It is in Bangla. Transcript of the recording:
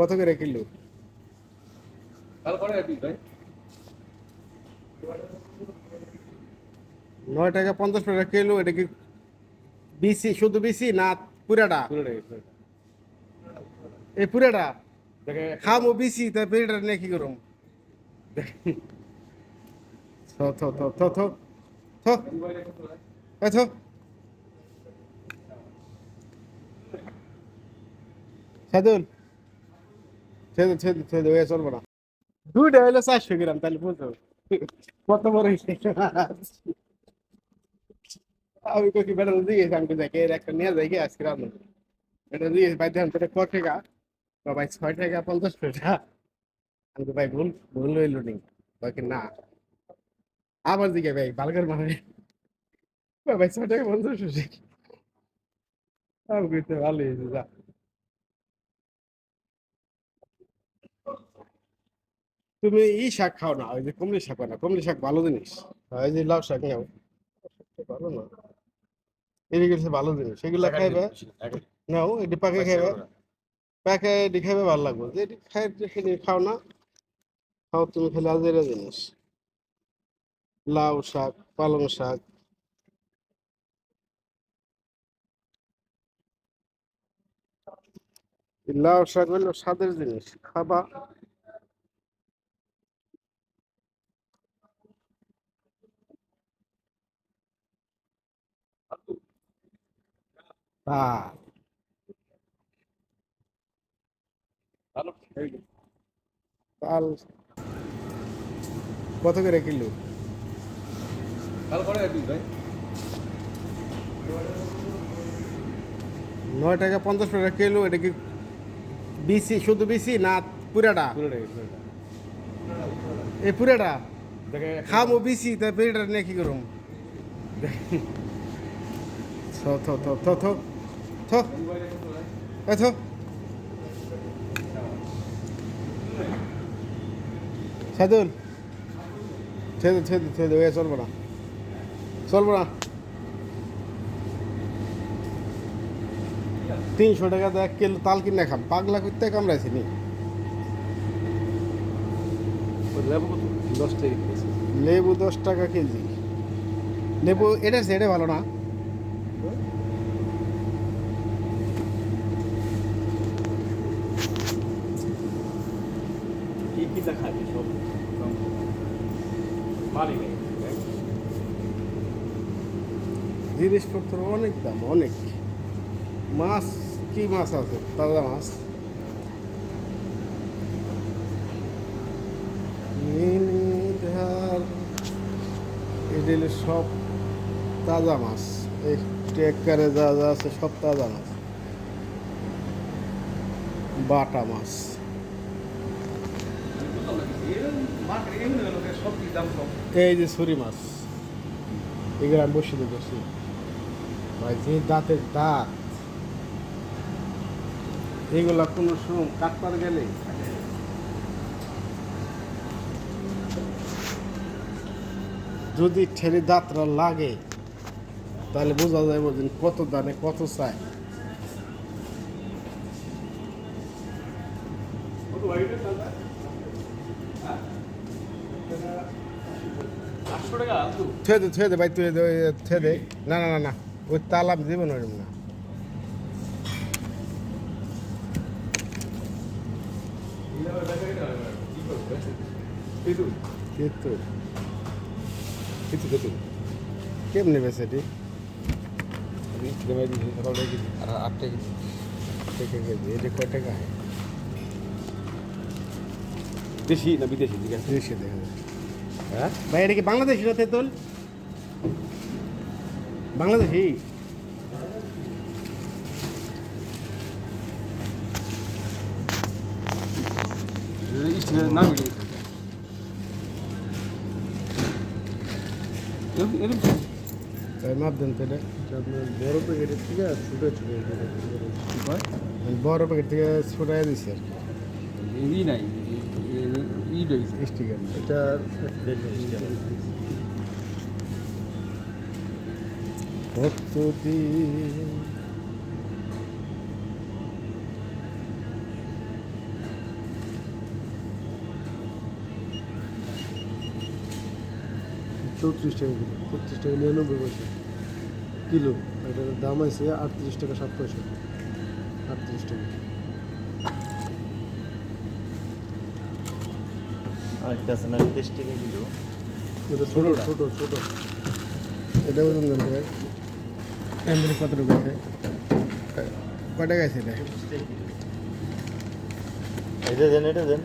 কত করে কিলো? 9 টাকা 50 টাকা কিলো। এটা কি বিসি, শুধু বিসি না পুরাটা? এই পুরাটা খামো বিসি, তাই পুরাটা নিয়ে কি করুম? থো থো থো থো থো থো এই থো। সাদুল, ছেদে ছেদে ছেদে হয়ে চলবো না। দুইটা হইলো 400 গ্রাম, তাহলে বুঝো কত বড় মাছ। আমি কি বেটা দিয়ে আমি যাই একটা নিয়ে যাই আজকে রান্না। এটা দিয়ে ভাই দেন তোর কত টাকা? ভাই 6 টাকা 50 পয়সা। আমি তো ভাই ভুল ভুল হইল নি বাকি না। আবার দিকে ভাই বালগার মানে ভাই 6 টাকা 50 পয়সা। আমি কইতে ভালো হয়েছে যা। তুমি শাক খাও না, ওই যে কমলি শাক না, কমলি শাক ভালো জিনিস। ওই যে লাউ শাক নাও, ভালো না, এদিকে ভালো জিনিস সেগুলা খাইবে। নাও এটি পাকে খাইবে, পাকে এটি খাইবে ভালো লাগবে। যে এটি খাই সেটি খাও না, খাও তুমি খেলে আজেরা জিনিস। লাউ শাক, পালং শাক। এই লাউ শাক হলো স্বাদের জিনিস, খাবা। হ্যাঁ, তাল কত করে কিলো? 9 টাকা 50 টাকা কিলো। এটা কি বিসি, শুধু বিসি না পুরাটা? এই পুরাটা খামো বিসি, তাই পুরাটা নিয়ে কি করুম? থো থো থো থো থো থো এই থো। সাদুল, ছেদে ছেদে ছেদে হয়ে চলবো না, চলবো না। 300 টাকা দিয়ে 1 কিলো তাল কিনে খাম, পাগলা করতে কামড়াইছি নি। লেবু 10 টাকা কেজি। লেবু এটা সেটা ভালো না। জিনিসপত্র অনেক দাম, অনেক। মাছ, কি মাছ আছে? তাজা মাছ, মিনিধার, এগুলো সব তাজা মাছ। এই ট্রেকারে যা যা আছে সব তাজা মাছ, বাটা মাছ। এই যে ছুরি মাছ, এগুলো আমি বসে দেখছি ভাই, যে দাঁতের দাঁত, এগুলা কোনো সময় কাটবার গেলে যদি ঠেলে দাঁতরা লাগে, তাহলে বোঝা যায় যে কত দানে কত চায়। থুয়ে দে থুয়ে দে ভাই, তুই থুয়ে দে। না না না না, ওই তাল আমি দেবো না না। কেমনি বেছে এটি? 8 টাকা কেজি। এটি কয় টাকা? দেশি না বিদেশি? ঠিক আছে, দেশি দেখা যায়। হ্যাঁ ভাই এটা কি বাংলাদেশি না তেঁতুল? বাংলাদেশি? নাম তাই মাপ দেন তাহলে। বড় প্যাকেটের থেকে ছোটো ছোটো, বড় প্যাকেট থেকে ছোটাই দিচ্ছে আর কি। ই নাই, ই রয়েছে স্টিকার এটা। কতদিন 34 টাকা কিলো, 33 টাকা 99 পয়সা কিলো। এটার দাম আছে 38 টাকা 7 পয়সা, 38 টাকা। আরেকটা আছে না 30 টাকা কিলো। এটা ছোট ছোট ছোট। এটা ওজন জানতে ভাই এমনি কত টাকা আছে? কয় টাকা আছে এটা? এটা দেন